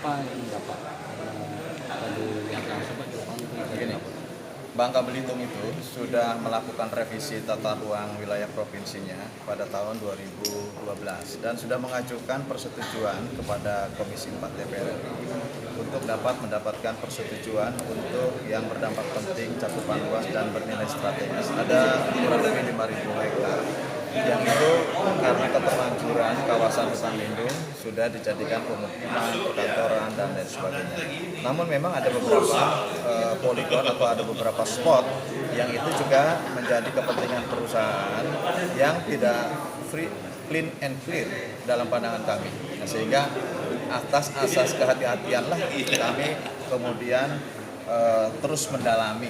apa yang dapat tadi yang sempat Begini, Bangka Belitung itu sudah melakukan revisi tata ruang wilayah provinsinya pada tahun 2012 dan sudah mengajukan persetujuan kepada Komisi 4 DPR RI untuk dapat mendapatkan persetujuan untuk yang berdampak penting, cakupan luas dan bernilai strategis. Ada kurang lebih 5.000 hektar yang itu karena keterlanjuran kawasan hutan lindung sudah dijadikan pemukiman, perkantoran, dan lain sebagainya. Namun memang ada beberapa poligon atau ada beberapa spot yang itu juga menjadi kepentingan perusahaan yang tidak clean and clear dalam pandangan kami. Nah, sehingga atas asas kehati-hatianlah kami kemudian terus mendalami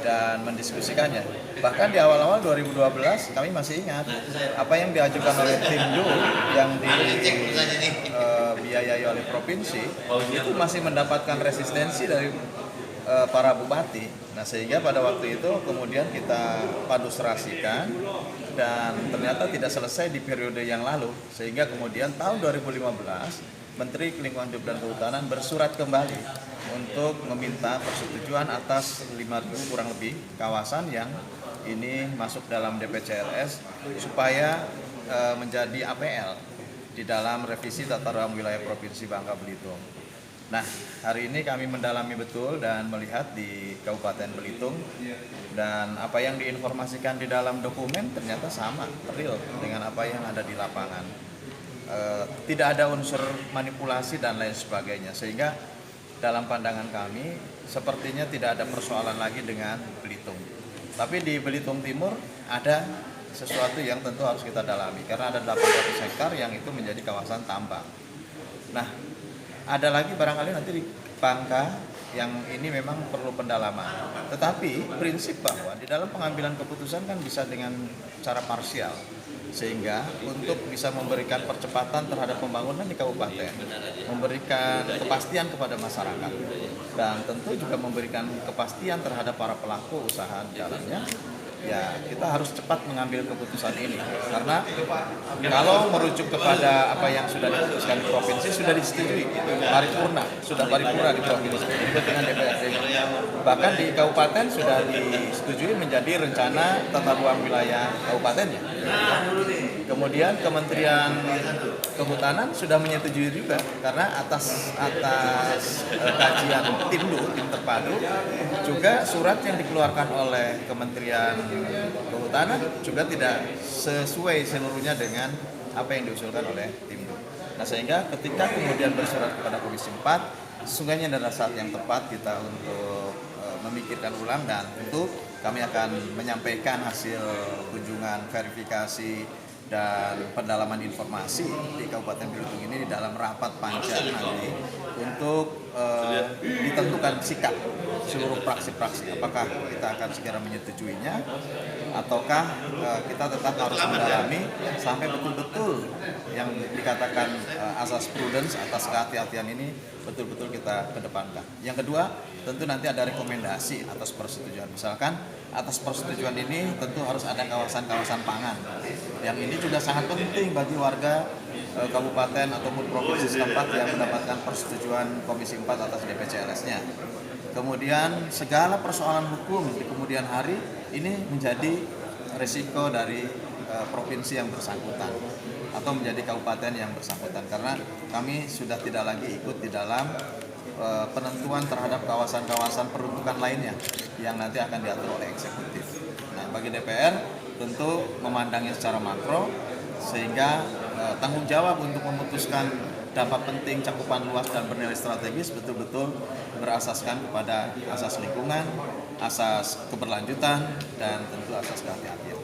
dan mendiskusikannya. Bahkan di awal-awal 2012 kami masih ingat apa yang diajukan oleh Timdu yang dibiayai oleh provinsi itu masih mendapatkan resistensi dari para bupati. Nah, sehingga pada waktu itu kemudian kita paduserasikan dan ternyata tidak selesai di periode yang lalu, sehingga kemudian tahun 2015 Menteri Lingkungan Hidup dan Kehutanan bersurat kembali untuk meminta persetujuan atas 5.000 kurang lebih kawasan yang ini masuk dalam DPCLS supaya menjadi APL di dalam revisi tata ruang wilayah Provinsi Bangka Belitung. Nah, hari ini kami mendalami betul dan melihat di Kabupaten Belitung, dan apa yang diinformasikan di dalam dokumen ternyata sama, real dengan apa yang ada di lapangan. Tidak ada unsur manipulasi dan lain sebagainya, sehingga dalam pandangan kami sepertinya tidak ada persoalan lagi dengan Belitung. Tapi di Belitung Timur ada sesuatu yang tentu harus kita dalami, karena ada 800 hektar yang itu menjadi kawasan tambang. Nah, ada lagi barangkali nanti di Bangka yang ini memang perlu pendalaman. Tetapi prinsip bahwa di dalam pengambilan keputusan kan bisa dengan cara parsial, sehingga untuk bisa memberikan percepatan terhadap pembangunan di kabupaten, memberikan kepastian kepada masyarakat, dan tentu juga memberikan kepastian terhadap para pelaku usaha di dalamnya. Ya, kita harus cepat mengambil keputusan ini, karena kalau merujuk kepada apa yang sudah diputuskan di provinsi sudah disetujui paripurna, sudah paripurna di provinsi juga dengan DPRD. Bahkan di kabupaten sudah disetujui menjadi rencana tata ruang wilayah kabupatennya. Kemudian Kementerian Kehutanan sudah menyetujui juga, karena atas kajian tim terpadu juga surat yang dikeluarkan oleh Kementerian Kehutanan juga tidak sesuai seluruhnya dengan apa yang diusulkan oleh tim. Nah, sehingga ketika kemudian bersurat kepada Komisi 4, sesungguhnya adalah saat yang tepat kita untuk memikirkan ulang, dan tentu kami akan menyampaikan hasil kunjungan verifikasi dan pendalaman informasi di Kabupaten Belitung ini di dalam rapat panja nanti untuk ditentukan sikap seluruh praksi-praksi, apakah kita akan segera menyetujuinya ataukah kita tetap harus mendalami sampai betul-betul yang dikatakan asas prudence, atas kehati-hatian ini betul-betul kita kedepankan. Yang kedua, tentu nanti ada rekomendasi atas persetujuan. Misalkan atas persetujuan ini tentu harus ada kawasan-kawasan pangan. Yang ini juga sangat penting bagi warga kabupaten ataupun provinsi setempat yang mendapatkan persetujuan Komisi 4 atas DPCLS-nya. Kemudian segala persoalan hukum di kemudian hari ini menjadi risiko dari provinsi yang bersangkutan atau menjadi kabupaten yang bersangkutan, karena kami sudah tidak lagi ikut di dalam penentuan terhadap kawasan-kawasan peruntukan lainnya yang nanti akan diatur oleh eksekutif. Nah, bagi DPR tentu memandangnya secara makro, sehingga tanggung jawab untuk memutuskan dampak penting, cakupan luas dan bernilai strategis betul-betul berasaskan kepada asas lingkungan, asas keberlanjutan, dan tentu asas kehati-hatian.